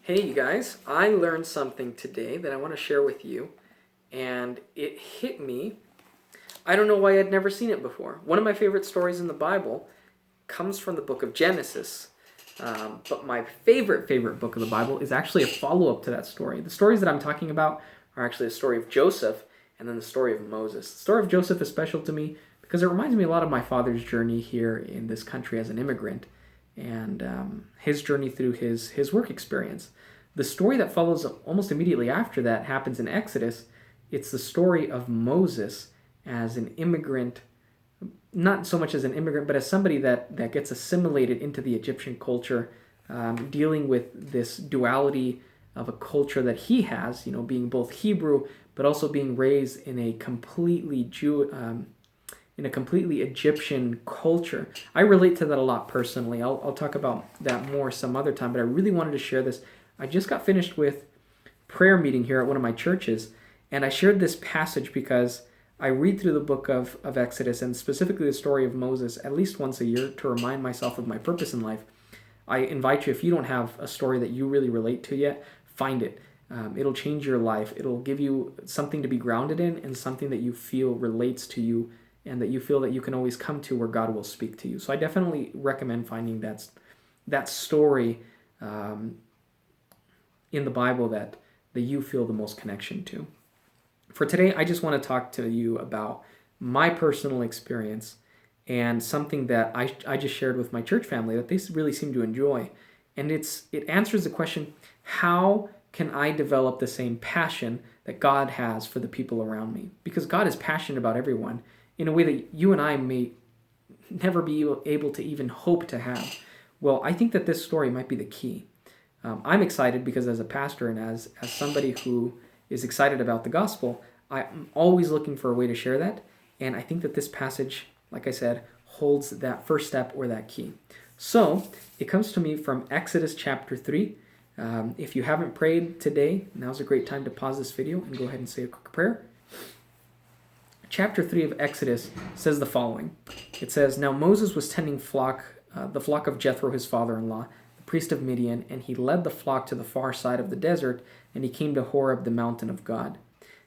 Hey, you guys, I learned something today that I want to share with you, and it hit me. I don't know why I'd never seen it before. One of my favorite stories in the Bible comes from the book of Genesis, but my favorite book of the Bible is actually a follow up to that story. The stories that I'm talking about are actually the story of Joseph and then the story of Moses. The story of Joseph is special to me because it reminds me a lot of my father's journey here in this country as an immigrant and his journey through his work experience. The story that follows almost immediately after that happens in Exodus. It's the story of Moses as an immigrant, not so much as an immigrant, but as somebody that gets assimilated into the Egyptian culture, dealing with this duality of a culture that he has, being both Hebrew, but also being raised in a completely completely Egyptian culture. I relate to that a lot personally. I'll talk about that more some other time, but I really wanted to share this. I just got finished with prayer meeting here at one of my churches, and I shared this passage because I read through the book of Exodus, and specifically the story of Moses, at least once a year to remind myself of my purpose in life. I invite you, if you don't have a story that you really relate to yet, find it. It'll change your life. It'll give you something to be grounded in and something that you feel relates to you and that you feel that you can always come to where God will speak to you. So I definitely recommend finding that story in the Bible that you feel the most connection to. For today, I just want to talk to you about my personal experience and something that I just shared with my church family that they really seem to enjoy. And it answers the question, how can I develop the same passion that God has for the people around me? Because God is passionate about everyone in a way that you and I may never be able to even hope to have. Well, I think that this story might be the key. I'm excited because as a pastor and as somebody who is excited about the gospel, I'm always looking for a way to share that. And I think that this passage, like I said, holds that first step or that key. So it comes to me from Exodus chapter 3. If you haven't prayed today, now's a great time to pause this video and go ahead and say a quick prayer. Chapter 3 of Exodus says the following. It says, "Now Moses was tending the flock of Jethro, his father-in-law, the priest of Midian, and he led the flock to the far side of the desert, and he came to Horeb, the mountain of God.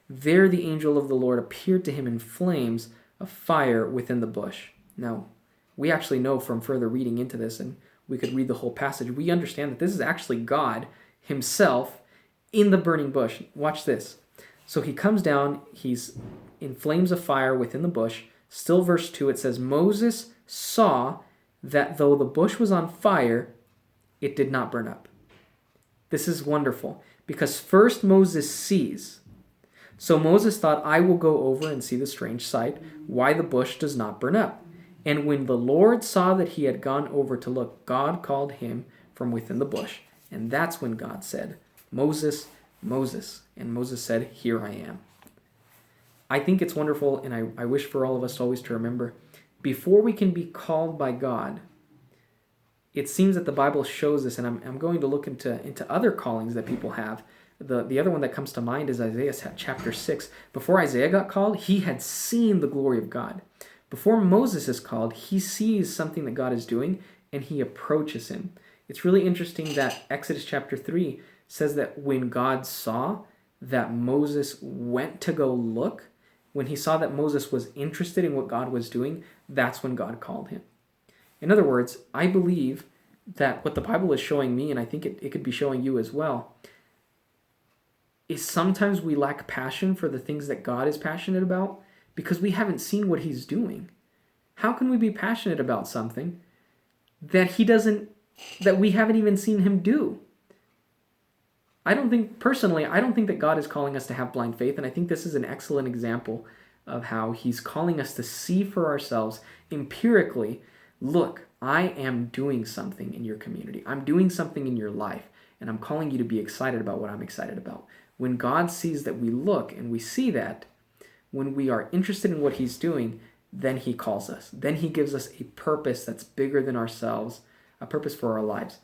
There the angel of the Lord appeared to him in flames of fire within the bush." Now, we actually know from further reading into this, and we could read the whole passage, we understand that this is actually God himself in the burning bush. Watch this. So he comes down, he's in flames of fire within the bush. Still verse 2, it says, "Moses saw that though the bush was on fire, it did not burn up." This is wonderful because first Moses sees. So Moses thought, "I will go over and see the strange sight, why the bush does not burn up." And when the Lord saw that he had gone over to look, God called him from within the bush. And that's when God said, "Moses, Moses." And Moses said, "Here I am." I think it's wonderful, and I wish for all of us always to remember, before we can be called by God, it seems that the Bible shows this, and I'm going to look into other callings that people have. The other one that comes to mind is Isaiah chapter 6. Before Isaiah got called, he had seen the glory of God. Before Moses is called, he sees something that God is doing, and he approaches him. It's really interesting that Exodus chapter 3 says that when God saw that Moses went to go look, when he saw that Moses was interested in what God was doing, that's when God called him. In other words, I believe that what the Bible is showing me, and I think it could be showing you as well, is sometimes we lack passion for the things that God is passionate about because we haven't seen what he's doing. How can we be passionate about something that we haven't even seen him do? I don't think that God is calling us to have blind faith, and I think this is an excellent example of how he's calling us to see for ourselves empirically, look, I am doing something in your community. I'm doing something in your life, and I'm calling you to be excited about what I'm excited about. When God sees that we look and we see that, when we are interested in what he's doing, then he calls us. Then he gives us a purpose that's bigger than ourselves, a purpose for our lives.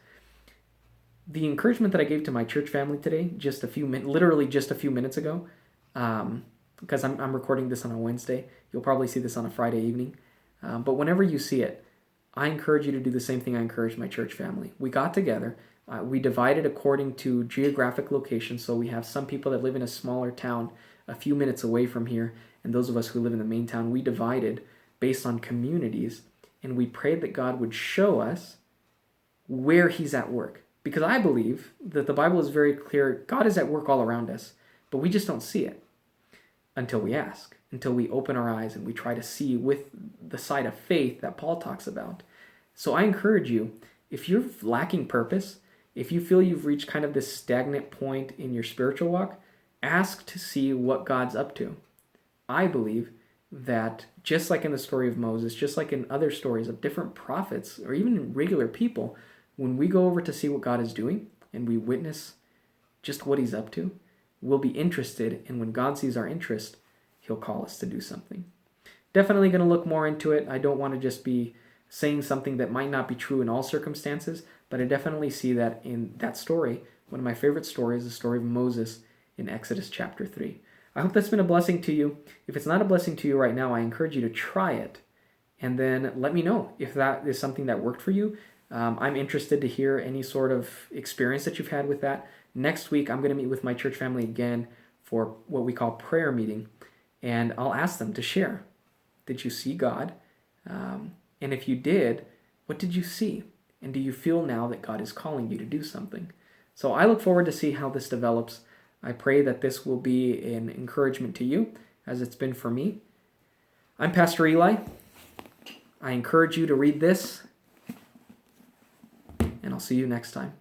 The encouragement that I gave to my church family today, literally just a few minutes ago, because I'm recording this on a Wednesday. You'll probably see this on a Friday evening. But whenever you see it, I encourage you to do the same thing I encouraged my church family. We got together. We divided according to geographic location. So we have some people that live in a smaller town a few minutes away from here, and those of us who live in the main town, we divided based on communities, and we prayed that God would show us where he's at work. Because I believe that the Bible is very clear. God is at work all around us, but we just don't see it until we ask, until we open our eyes and we try to see with the side of faith that Paul talks about. So I encourage you, if you're lacking purpose, if you feel you've reached kind of this stagnant point in your spiritual walk, ask to see what God's up to. I believe that just like in the story of Moses, just like in other stories of different prophets or even regular people, when we go over to see what God is doing and we witness just what he's up to, we'll be interested. And when God sees our interest, he'll call us to do something. Definitely going to look more into it. I don't want to just be saying something that might not be true in all circumstances, but I definitely see that in that story. One of my favorite stories is the story of Moses in Exodus chapter 3. I hope that's been a blessing to you. If it's not a blessing to you right now, I encourage you to try it and then let me know if that is something that worked for you. I'm interested to hear any sort of experience that you've had with that. Next week, I'm going to meet with my church family again for what we call prayer meeting, and I'll ask them to share. Did you see God? And if you did, what did you see? And do you feel now that God is calling you to do something? So I look forward to see how this develops. I pray that this will be an encouragement to you, as it's been for me. I'm Pastor Eli. I encourage you to read this, and I'll see you next time.